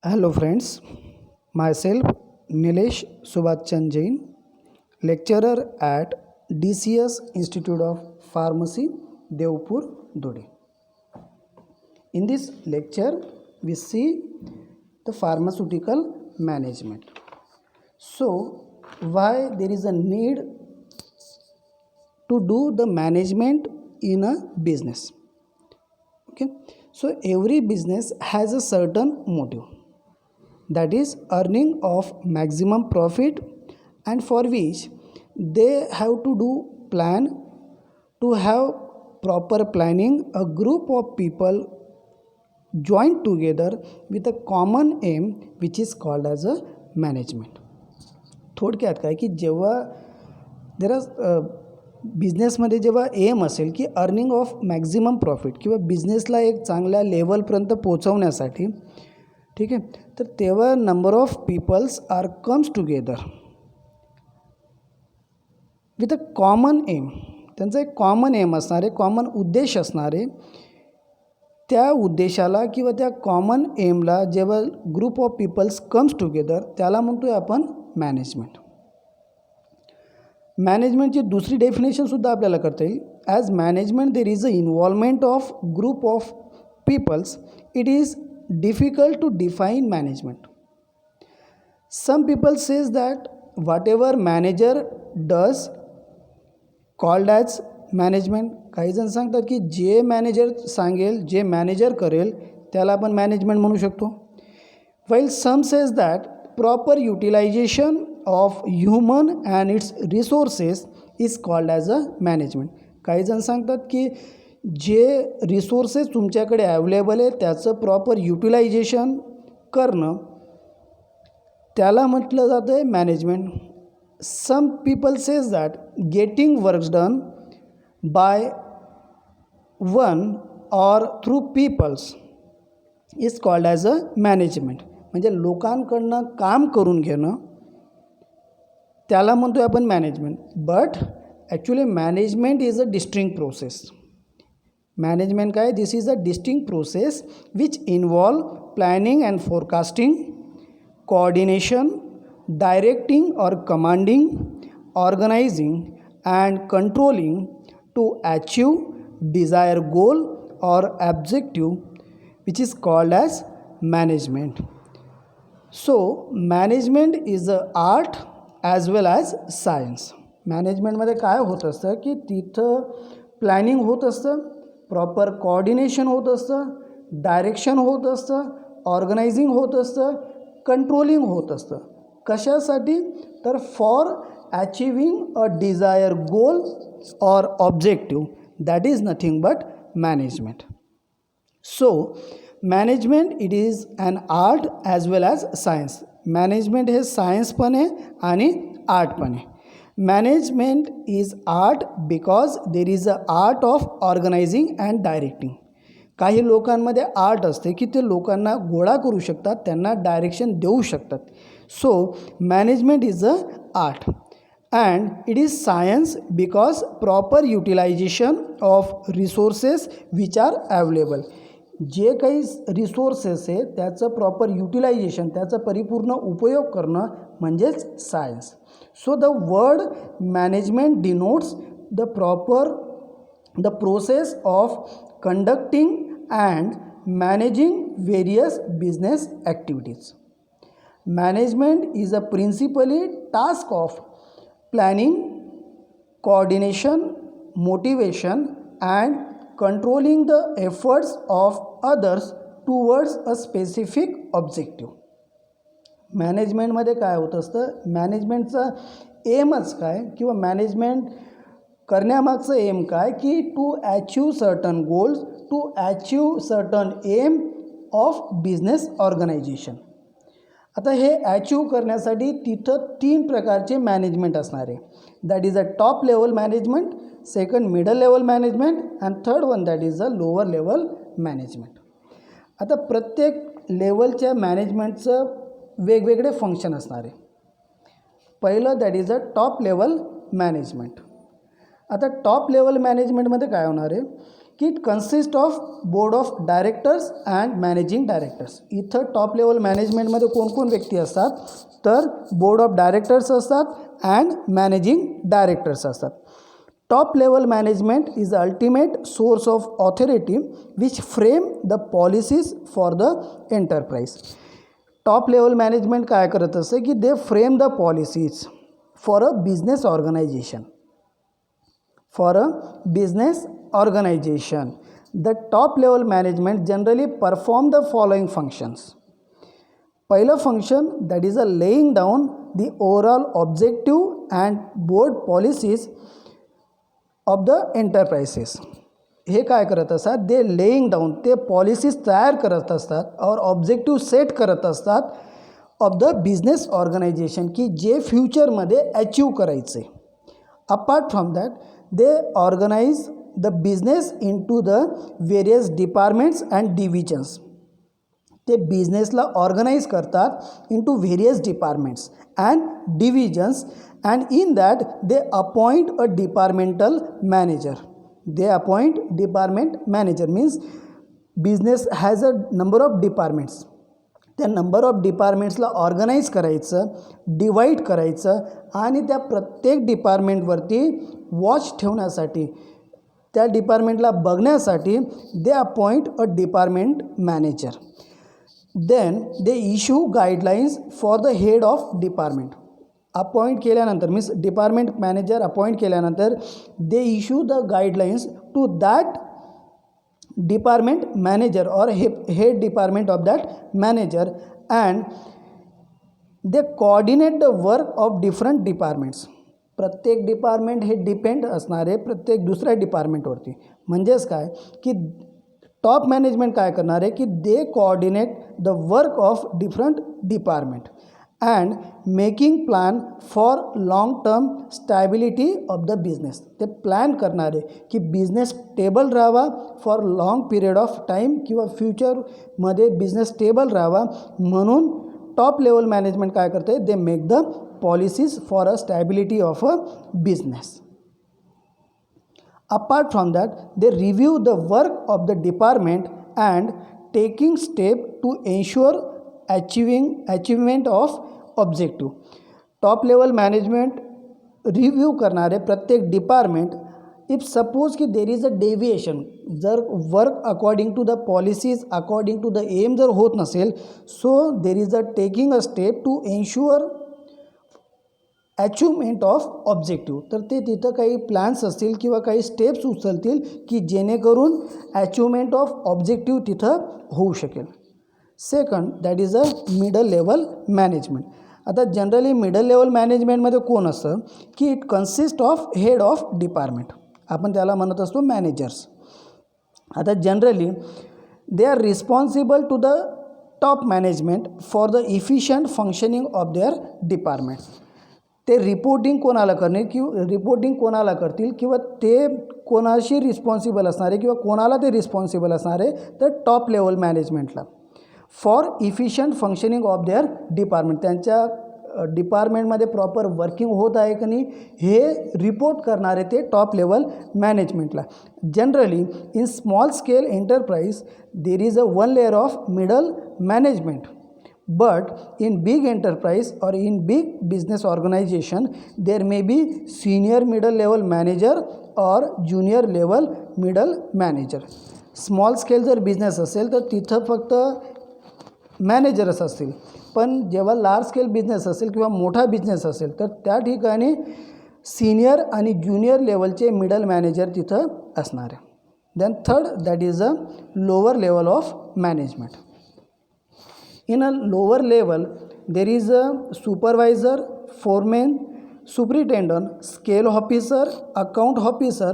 Hello friends, myself Nilesh Subhachand Jain, lecturer at DCS Institute of Pharmacy, Devpur, Dode. In this lecture, we see the pharmaceutical management. So, why there is a need to do the management in a business? Okay, so every business has a certain motive, that is earning of maximum profit, and for which they have to do plan, to have proper planning. A group of people join together with a common aim which is called as a management. थोडक्यात काय की जेव्हा जरा बिझनेसमध्ये जेव्हा M असेल की earning of maximum profit किंवा बिझनेसला एक चांगल्या लेवलपर्यंत पोहोचवण्यासाठी, ठीक आहे, तर तेव्हा number of peoples are comes together with a common aim. त्यांचा एक कॉमन एम असणार आहे, कॉमन उद्देश असणार आहे. त्या उद्देशाला किंवा त्या कॉमन एमला जेव्हा group of peoples comes together त्याला म्हणतो आहे आपण मॅनेजमेंट. मॅनेजमेंटची दुसरी डेफिनेशनसुद्धा आपल्याला करता येईल. As management there is a involvement of group of peoples. It is difficult to define management. Some people says that whatever manager does called as management. काही जण सांगतात की जे मॅनेजर सांगेल, जे मॅनेजर करेल त्याला आपण मॅनेजमेंट म्हणू शकतो. while some says that proper utilization of human and its resources is called as a management. काही जण सांगतात की जे रिसोर्सेस तुमच्याकडे अवेलेबल आहे त्याचं प्रॉपर युटिलायझेशन करणं त्याला म्हटलं जातं आहे management. Some people says that getting works done by one or through peoples is called as a management. म्हणजे लोकांकडनं काम करून घेणं त्याला म्हणतो आहे आपण management. But actually management is a distinct process. Management काय, this is a distinct process which involve planning and forecasting, coordination, directing और commanding, organizing and controlling to achieve desire goal और objective which is called as management. So management is a art as well as science. मॅनेजमेंटमध्ये काय होत असतं की तिथं planning होत असतं, प्रॉपर कोऑर्डिनेशन होत असतं, डायरेक्शन होत असतं, ऑर्गनायझिंग होत असतं, कंट्रोलिंग होत असतं. कशासाठी, तर for अचिविंग a desire goal or objective. That is nothing but management. So management it is an art as well as science. Management हे सायन्स पण आहे आणि आर्ट पण आहे. Management is art because there is a art of organising and directing. काही लोकांमध्ये art असते की ते लोकांना गोळा करू शकतात, त्यांना डायरेक्शन देऊ शकतात. So management is a art and it is science because proper utilisation of resources which are available. जे काही रिसोर्सेस आहे त्याचं प्रॉपर युटिलायझेशन, त्याचा परिपूर्ण उपयोग करणं म्हणजेच science. So the word management denotes the process of conducting and managing various business activities. Management is a principally task of planning, coordination, motivation and controlling the efforts of others towards a specific objective. मॅनेजमेंटमध्ये काय होत असतं, मॅनेजमेंटचा एमच काय किंवा management करण्यामागचं aim काय की to achieve certain goals, to achieve certain aim of business organization. आता हे ॲचिव करण्यासाठी तिथं 3 प्रकारचे मॅनेजमेंट असणार आहे. That is a top level management, second middle level management and third one that is a lower level management. आता प्रत्येक लेवलच्या मॅनेजमेंटचं वेगवेगळे फंक्शन असणार आहे. पहिलं that is a top level management. आता टॉप लेवल मॅनेजमेंटमध्ये काय होणार आहे की it consist of board of directors and managing directors. इथं टॉप लेवल मॅनेजमेंटमध्ये कोण कोण व्यक्ती असतात, तर बोर्ड ऑफ डायरेक्टर्स असतात अँड मॅनेजिंग डायरेक्टर्स असतात. Top level management is the ultimate source of authority which frame the policies for the enterprise. Top level management काय करत असते की they frame the policies for a business organization. For a business organization, the top level management generally perform the following functions. पहिलं function, that is a laying down the overall objective and board policies of the enterprises. हे काय करत असतात, दे laying down, ते policies तयार करत असतात और ऑब्जेक्टिव्ह सेट करत असतात ऑफ द बिझनेस ऑर्गनायझेशन की जे फ्युचरमध्ये अचीव करायचे. Apart from that they organize the business into the various departments and divisions. ते बिझनेसला ऑर्गनाइज करतात into various departments and divisions and in that they appoint a departmental manager. They appoint department manager means business has a number of departments. त्या number of डिपार्टमेंट्सला organise करायचं, divide करायचं आणि त्या प्रत्येक डिपार्टमेंटवरती वॉच ठेवण्यासाठी, त्या डिपार्टमेंटला बघण्यासाठी they appoint a department manager. Then they issue guidelines for the head of department. Appoint केल्यानंतर मीन्स डिपार्टमेंट मॅनेजर अपॉइंट केल्यानंतर they issue the guidelines to that department manager और head department of that manager and they coordinate the work of different departments. प्रत्येक department हे depend असणारे प्रत्येक दुसऱ्या डिपार्टमेंटवरती. म्हणजेच काय की टॉप मॅनेजमेंट काय करणार आहे की they coordinate the work of different department and making plan for long term stability of the business. ते प्लॅन करणारे की बिझनेस स्टेबल राहावा for long period of time किंवा फ्युचरमध्ये बिझनेस स्टेबल राहावा म्हणून टॉप लेवल मॅनेजमेंट काय करते, they make the policies for a stability of a business. Apart from that, they review the work of the department and taking step to ensure achievement of objective. Top level management review करणारे प्रत्येक department if suppose की there is a deviation, जर work according to the policies according to the aim जर होत नसेल, so there is a taking a step to ensure achievement of objective. तर ते तिथं काही प्लॅन्स असतील किंवा काही स्टेप्स उचलतील की जेणेकरून अचिव्हमेंट ऑफ ऑब्जेक्टिव्ह तिथं होऊ शकेल. Second, that is a middle level management. आता जनरली मिडल लेवल मॅनेजमेंटमध्ये कोण असतं की it consist of head of department, आपण त्याला म्हणत असतो मॅनेजर्स. आता generally they are responsible to the top management for the efficient functioning of their department. ते रिपोर्टिंग कोणाला करणे किंवा रिपोर्टिंग कोणाला करतील किंवा ते कोणाशी रिस्पॉन्सिबल असणार आहे किंवा कोणाला ते रिस्पॉन्सिबल असणार आहे, तर टॉप लेवल मॅनेजमेंटला for efficient functioning of their department. त्यांच्या डिपार्टमेंटमध्ये प्रॉपर वर्किंग होत आहे की नाही हे रिपोर्ट करणारे ते टॉप लेवल मॅनेजमेंटला. Generally in small scale enterprise there is a one layer of middle management. But in big enterprise or in big business organization, there may be senior middle level manager or junior level middle manager. Small scale जर business असेल तर तिथं फक्त मॅनेजरच असतील, पण जेव्हा large scale business असेल किंवा मोठा बिझनेस असेल तर त्या ठिकाणी सिनियर आणि ज्युनियर लेवलचे मिडल मॅनेजर तिथं असणार आहे. Then third, that is a lower level of management. In a lower level, there is a supervisor, foreman, superintendent, scale officer, account officer,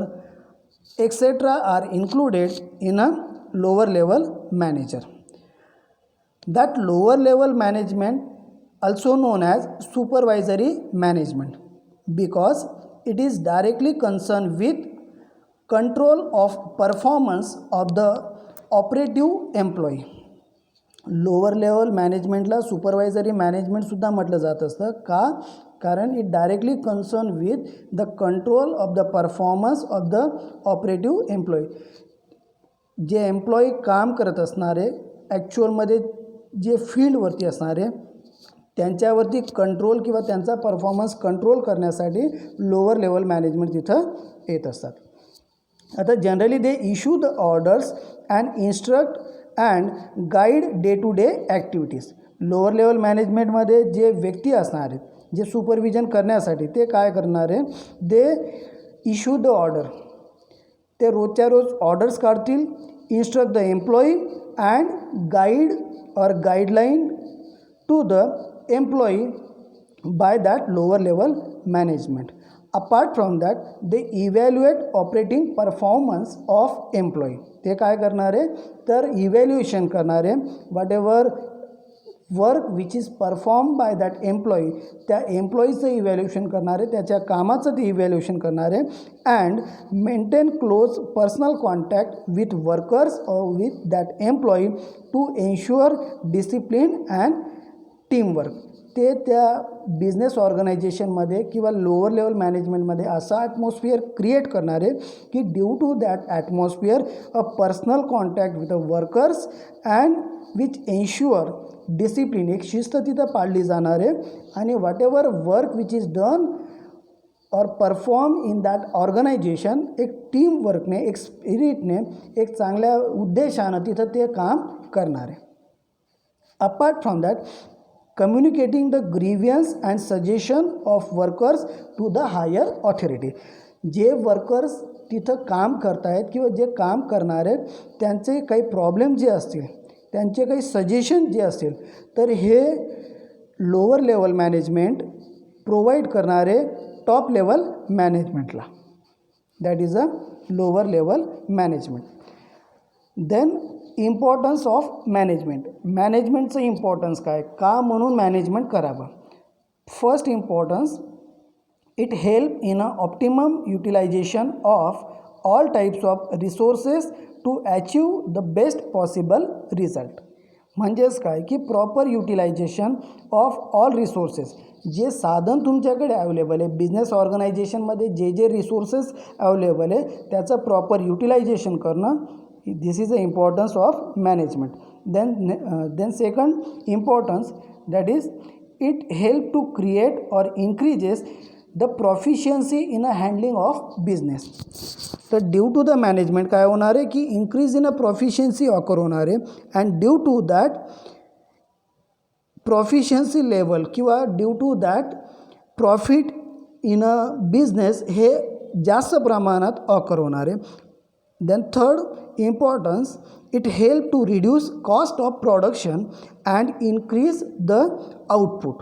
etc. are included in a lower level manager. That lower level management also known as supervisory management because it is directly concerned with control of performance of the operative employee. Lower level मॅनेजमेंटला सुपरवायझरी मॅनेजमेंटसुद्धा म्हटलं जात असतं. का? कारण it directly concern with the control of the performance of the operative employee. जे employee काम करत असणारे ॲक्च्युअलमध्ये जे फील्डवरती असणारे त्यांच्यावरती कंट्रोल किंवा त्यांचा परफॉर्मन्स कंट्रोल करण्यासाठी लोअर लेवल मॅनेजमेंट तिथं येत असतात. आता generally they issue the orders and instruct and guide day to day activities. Lower level मॅनेजमेंटमध्ये जे व्यक्ती असणार आहेत जे सुपरविजन करण्यासाठी ते काय करणार आहे, दे इश्यू द ऑर्डर, ते रोजच्या रोज ऑर्डर्स काढतील, instruct the employee and guide or guideline to the employee by that lower level management. Apart from that they evaluate operating performance of employee. ते काय करणार आहे तर इव्हॅल्युएशन करणार आहे whatever work which is perform by that employee, त्या एम्प्लॉईचं evaluation करणार आहे, त्याच्या कामाचं ते इव्हॅल्युएशन करणार आहे. And maintain close personal contact with workers or with that employee to ensure discipline and teamwork. ते त्या बिझनेस ऑर्गनायझेशनमध्ये किंवा लोअर लेवल मॅनेजमेंटमध्ये असा ॲटमॉस्फिअर क्रिएट करणारे की due to that atmosphere a personal contact with the workers and which ensure discipline, एक शिस्त तिथं पाळली जाणार आहे. आणि whatever work which is done or perform in that organisation, एक टीम वर्कने, एक स्पिरिटने, एक चांगल्या उद्देशानं तिथं ते काम करणार आहे. Apart from that communicating the grievance and suggestion of workers to the higher authority. जे वर्कर्स तिथं काम करत आहेत किंवा जे काम करणार आहेत त्यांचे काही प्रॉब्लेम जे असतील, त्यांचे काही सजेशन जे असतील तर हे लोअर लेवल मॅनेजमेंट प्रोव्हाइड करणारे टॉप लेवल मॅनेजमेंटला. That is a lower level management. Then importance of management. मॅनेजमेंटचं इम्पॉर्टन्स काय, का म्हणून मॅनेजमेंट करावं. First importance, it help in a optimum utilization of all types of resources to achieve the best possible result. म्हणजेच काय की proper utilisation of all resources, जे साधन तुमच्याकडे अवेलेबल आहे बिझनेस ऑर्गनायझेशनमध्ये, जे जे रिसोर्सेस अवेलेबल आहे त्याचं प्रॉपर युटिलायझेशन करणं, this is the importance of management. Then second importance, that is it help to create or increases the proficiency in a handling of business. तर ड्यू टू द मॅनेजमेंट काय होणार आहे की increase in a proficiency occur होणार आहे. And due to that proficiency level किंवा due to that profit in a business हे जास्त प्रमाणात ऑकर होणार आहे. Then third importance, it help to reduce cost of production and increase the output.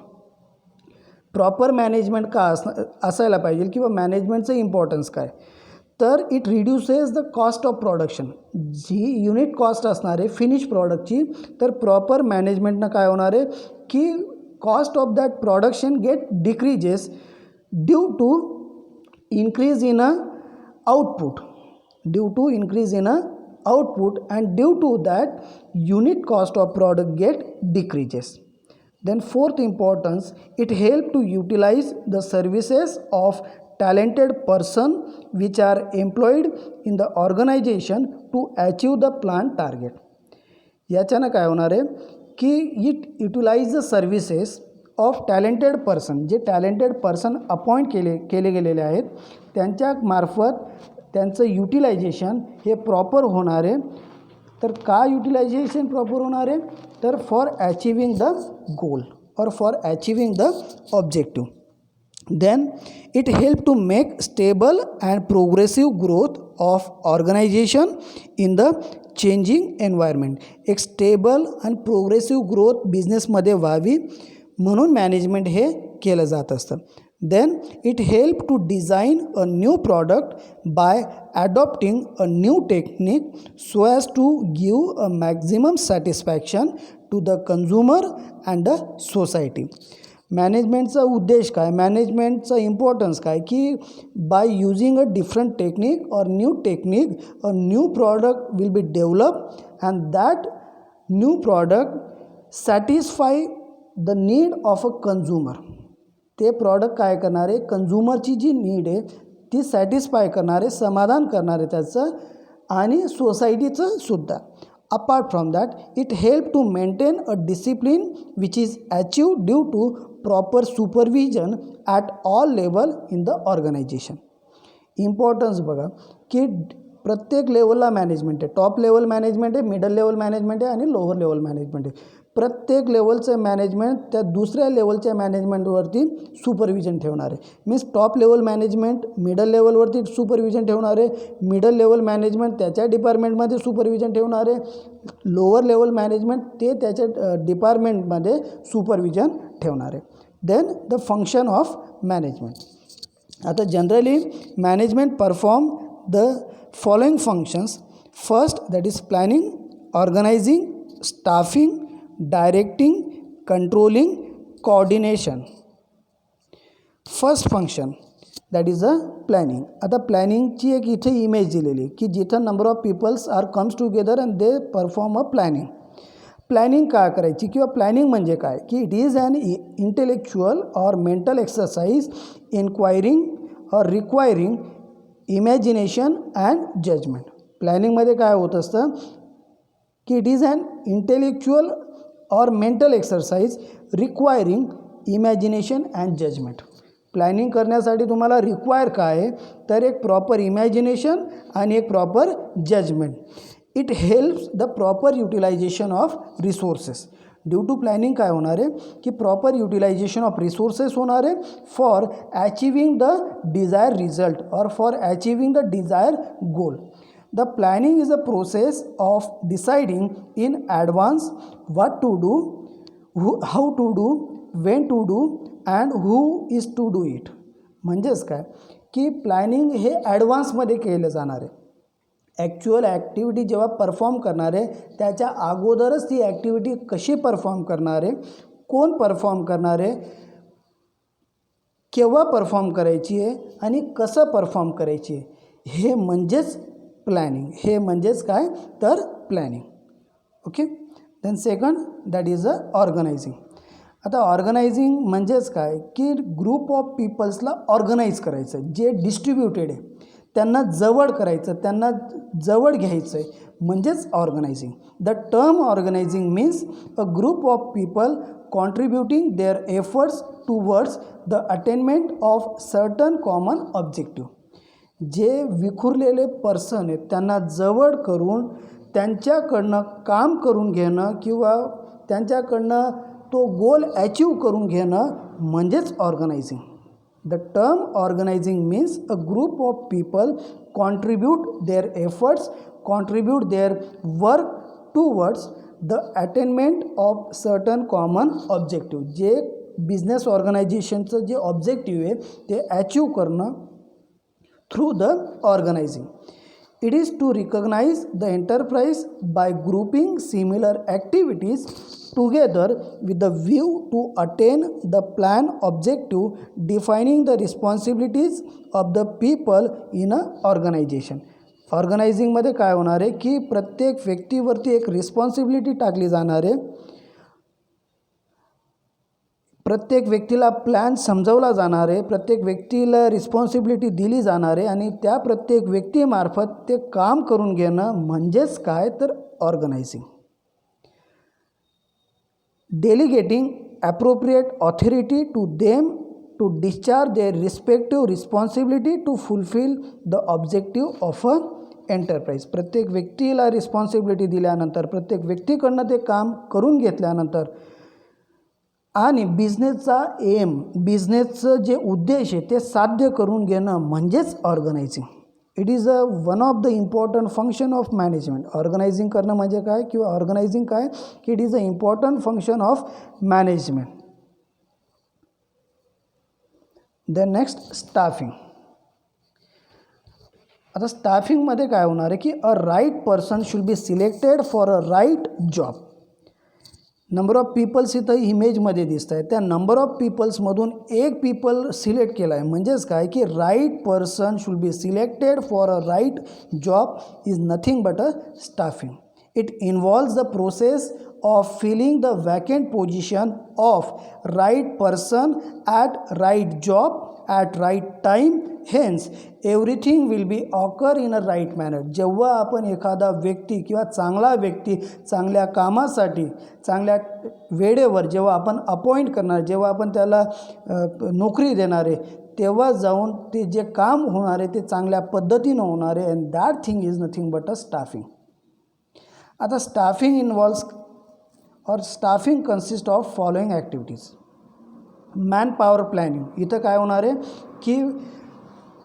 Proper management का असायला पाहिजे किंवा मॅनेजमेंटचं इम्पॉर्टन्स काय, तर it reduces the cost of production. जी युनिट कॉस्ट असणार आहे फिनिश प्रॉडक्टची, तर प्रॉपर मॅनेजमेंटनं काय होणार आहे की cost of that production get decreases due to increase in a output, due to increase in a output, and due to that unit cost of product get decreases. Then fourth importance, it help to utilize the services of talented person which are employed in the organization to achieve the planned target. याच्यानं काय होणार आहे की it utilize the services of talented person, जे talented person appoint केले गेलेले आहेत त्यांच्या मार्फत त्यांचं युटिलायझेशन हे प्रॉपर होणार आहे. तर का युटिलायझेशन प्रॉपर होणार आहे तर for achieving the goal or for achieving the objective. Then it help to make stable and progressive growth of organization in the changing environment. एक स्टेबल आणि प्रोग्रेसिव्ह ग्रोथ बिझनेसमध्ये व्हावी म्हणून मॅनेजमेंट हे केलं जात असतं. Then it help to design a new product by adopting a new technique so as to give a maximum satisfaction to the consumer and the society. मॅनेजमेंटचा उद्देश काय, मॅनेजमेंटचा इम्पॉर्टन्स काय की by using a different technique or new technique a new product will be develop and that new product satisfy the need of a consumer. ते product काय करणार आहे, कंझ्युमरची जी need आहे ती सॅटिस्फाय करणारे, समाधान करणारे त्याचं, आणि सोसायटीचं सुद्धा. Apart from that it help to maintain a discipline which is achieve due to proper supervision at all level in the organization. Importance बघा की प्रत्येक लेवलला मॅनेजमेंट आहे. टॉप लेवल मॅनेजमेंट आहे, मिडल लेवल मॅनेजमेंट आहे आणि लोअर लेवल मॅनेजमेंट आहे. प्रत्येक लेवलचं मॅनेजमेंट त्या दुसऱ्या लेवलच्या मॅनेजमेंटवरती सुपरविजन ठेवणार आहे. Means top level management middle लेवलवरती सुपरविजन ठेवणार आहे, मिडल लेवल मॅनेजमेंट त्याच्या डिपार्टमेंटमध्ये सुपरविजन ठेवणार आहे, लोअर लेवल मॅनेजमेंट ते त्याच्या डिपार्टमेंटमध्ये सुपरविजन ठेवणार आहे. Then the function of management. आता generally management perform the following functions. First that is planning, organizing, staffing, directing, controlling, coordination. First function that is a planning. आता प्लॅनिंगची एक इथे इमेज दिलेली की जिथं number of peoples are comes together and they perform a planning. Planning काय करायची किंवा प्लॅनिंग म्हणजे काय की it is an intellectual or mental exercise inquiring or requiring imagination and judgement. प्लॅनिंगमध्ये काय होत असतं की it is an intellectual or mental exercise requiring imagination and judgement. Planning करण्यासाठी तुम्हाला रिक्वायर काय आहे तर एक प्रॉपर इमॅजिनेशन आणि एक proper judgement. It helps the proper utilisation of resources. Due to planning काय होणार आहे की प्रॉपर युटिलायझेशन ऑफ रिसोर्सेस होणार आहे for achieving the desire result or for achieving the desire goal. The planning is a process of deciding in advance what to do, how to do, when to do and who is to do it. म्हणजेच काय की planning हे ॲडव्हान्समध्ये केलं जाणार आहे. Actual activity जेव्हा perform करणार आहे त्याच्या अगोदरच ती ॲक्टिव्हिटी कशी परफॉर्म करणार आहे, कोण परफॉर्म करणार आहे, केव्हा परफॉर्म करायची आहे आणि कसं परफॉर्म करायची आहे, हे म्हणजेच प्लॅनिंग. हे म्हणजेच काय तर planning. Okay. Then second that is a organizing. आता ऑर्गनायझिंग म्हणजेच काय की ग्रुप ऑफ पीपल्सला ऑर्गनाईज करायचं, जे डिस्ट्रीब्युटेड आहे त्यांना जवळ करायचं, त्यांना जवळ घ्यायचं आहे म्हणजेच organizing. The term organizing means a group of people contributing their efforts towards the attainment of certain common objective. जे विखुरलेले पर्सन आहेत त्यांना जवळ करून त्यांच्याकडनं काम करून घेणं किंवा त्यांच्याकडनं तो गोल अचीव करून घेणं म्हणजेच organizing. The term organizing means a group of people contribute their efforts, contribute their work towards the attainment of certain common objective. जे बिझनेस ऑर्गनायझेशनचं जे ऑब्जेक्टिव्ह आहे ते अचीव करणं through the organizing. It is to recognize the enterprise by grouping similar activities together with the view to attain the plan objective, defining the responsibilities of the people in a organization. ऑर्गनायझिंगमध्ये काय होणार आहे की प्रत्येक व्यक्तीवरती एक responsibility टाकली जाणार आहे, प्रत्येक व्यक्तीला प्लॅन समजवला जाणार आहे, प्रत्येक व्यक्तीला रिस्पॉन्सिबिलिटी दिली जाणार आहे आणि त्या प्रत्येक व्यक्तीमार्फत ते काम करून घेणं म्हणजेच काय तर organizing. Delegating appropriate authority to them to discharge their respective responsibility to fulfil the objective of a enterprise. प्रत्येक व्यक्तीला रिस्पॉन्सिबिलिटी दिल्यानंतर, प्रत्येक व्यक्तीकडनं ते काम करून घेतल्यानंतर आणि बिझनेसचा एम, बिझनेसचं जे उद्देश आहे ते साध्य करून घेणं म्हणजेच organizing. It is one of the important function of management. Organizing करणं म्हणजे काय किंवा ऑर्गनायझिंग काय की it is a important function of management. Then next staffing. आता स्टाफिंगमध्ये काय होणार आहे की a right person should be selected for a right job. Number of peoples इथं इमेजमध्ये दिसत आहे, त्या नंबर ऑफ पीपल्समधून एक पीपल सिलेक्ट केला आहे म्हणजेच काय की right person should be selected for a right job is nothing but a staffing. It involves the process of filling the vacant position of right person at right job at right time, hence everything will be occur in a right manner. जेव्हा आपण एखादा व्यक्ती किंवा चांगला व्यक्ती चांगल्या कामासाठी चांगल्या वेळेवर जेव्हा आपण अपॉइंट करणार, जेव्हा आपण त्याला नोकरी देणार आहे, तेव्हा जाऊन ते जे काम होणार आहे ते चांगल्या पद्धतीनं होणार आहे. And that thing is nothing but a staffing. आता स्टाफिंग इन्व्हॉल्व्स और staffing consist of following activities. Man power planning. इथं काय होणार आहे की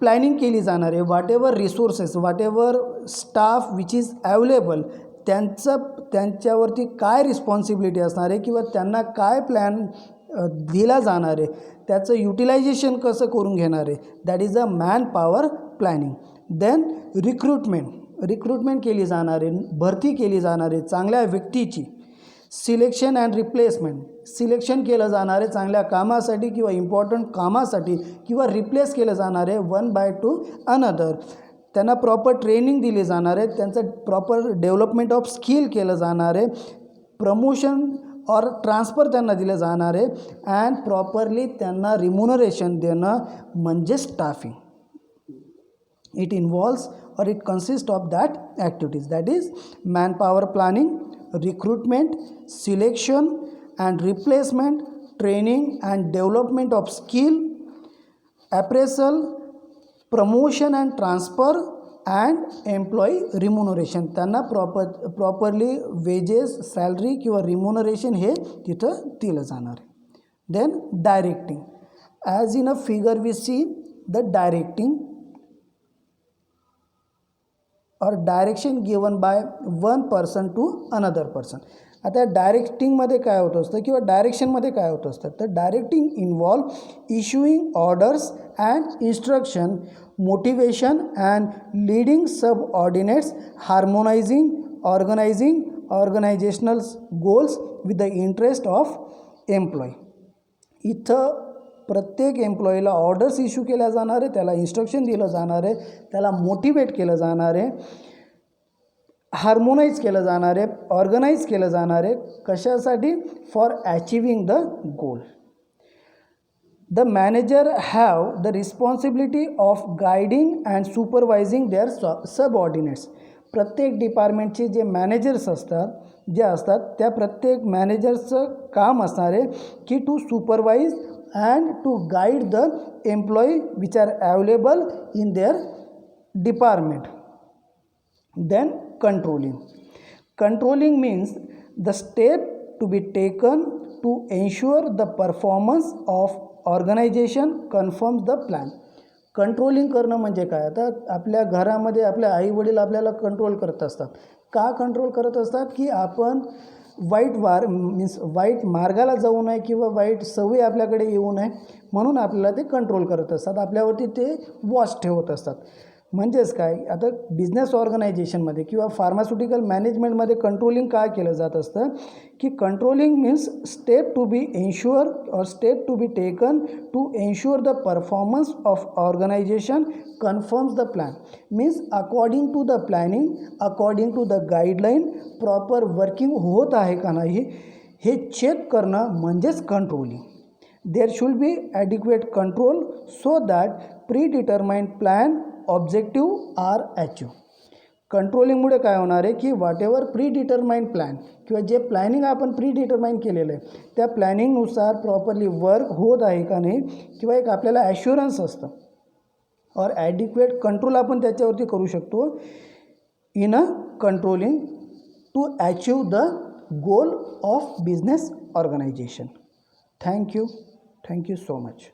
प्लॅनिंग केली जाणार आहे. What ever resources, what ever staff which is available, त्यांच्यावरती काय रिस्पॉन्सिबिलिटी असणार आहे किंवा त्यांना काय प्लॅन दिला जाणार आहे, त्याचं युटिलायझेशन कसं करून घेणार आहे, that is a man power planning. Then recruitment केली जाणार आहे, भरती केली जाणार आहे चांगल्या व्यक्तीची. सिलेक्शन अँड रिप्लेसमेंट, सिलेक्शन केलं जाणार आहे चांगल्या कामासाठी किंवा इम्पॉर्टंट कामासाठी किंवा रिप्लेस केलं जाणार आहे वन बाय टू अनदर. त्यांना प्रॉपर ट्रेनिंग दिली जाणार आहे, त्यांचं प्रॉपर डेव्हलपमेंट ऑफ स्किल केलं जाणार आहे, प्रमोशन और ट्रान्सफर त्यांना दिलं जाणार आहे, अँड प्रॉपरली त्यांना रिम्युनरेशन देणं म्हणजे staffing. It involves or it consists of that activities, that is manpower planning, recruitment, selection and replacement, training and development of skill, appraisal, promotion and transfer and employee remuneration. त्यांना properly wages, salary किंवा remuneration हे तिथं दिलं जाणार आहे. Then directing. As in a figure we see the directing or direction given by one person to another person. आता डायरेक्टिंगमध्ये काय होत असतं किंवा डायरेक्शनमध्ये काय होत असतं, तर directing involve issuing orders and instruction, motivation and leading subordinates, harmonizing organizational goals with the interest of employee. इथं प्रत्येक एम्प्लॉईला ऑर्डर्स इश्यू केल्या जाणार आहे, त्याला इन्स्ट्रक्शन दिलं जाणार आहे, त्याला मोटिवेट केलं जाणार आहे, हार्मोनाइज केलं जाणार आहे, ऑर्गनाईज केलं जाणार आहे. कशासाठी? For achieving the goal. The manager have the responsibility of guiding and supervising their subordinates. प्रत्येक डिपार्टमेंटचे जे मॅनेजर्स असतात त्या प्रत्येक मॅनेजरचं काम असणार आहे की to supervise and to guide the employee which are available in their department. Then controlling means the step to be taken to ensure the performance of organization conforms the plan. Controlling करणं म्हणजे काय? आता आपल्या घरामध्ये आपले आई वडील आपल्याला control करत असतात. का कंट्रोल करत असतात? की आपण वाईट मार्गाला जाऊ नये किंवा वाईट सवयी आपल्याकडे येऊ नये म्हणून आपल्याला ते कंट्रोल करत असतात, आपल्यावरती ते वॉच ठेवत असतात. म्हणजेच काय, आता बिझनेस ऑर्गनायझेशनमध्ये किंवा फार्मास्युटिकल मॅनेजमेंटमध्ये कंट्रोलिंग काय केलं जात असतं की controlling means step to be ensure or step to be taken to ensure the performance of organization confirms the plan. Means according to the planning, according to the guideline proper working होत आहे का नाही हे check करणं म्हणजेच controlling. There should be adequate control so that predetermined plan objective are achieve. कंट्रोलिंगमुळे काय होणार आहे की व्हॉट एव्हर प्रीडिटरमाइंड प्लॅन किंवा जे प्लॅनिंग आपण प्रीडिटरमाइंड केलेलं आहे त्या प्लॅनिंगनुसार प्रॉपरली वर्क होत आहे का नाही किंवा एक आपल्याला ॲश्युरन्स असतं और ॲडिक्वेट कंट्रोल आपण त्याच्यावरती करू शकतो in a controlling to achieve the goal of business organization. Thank you so much.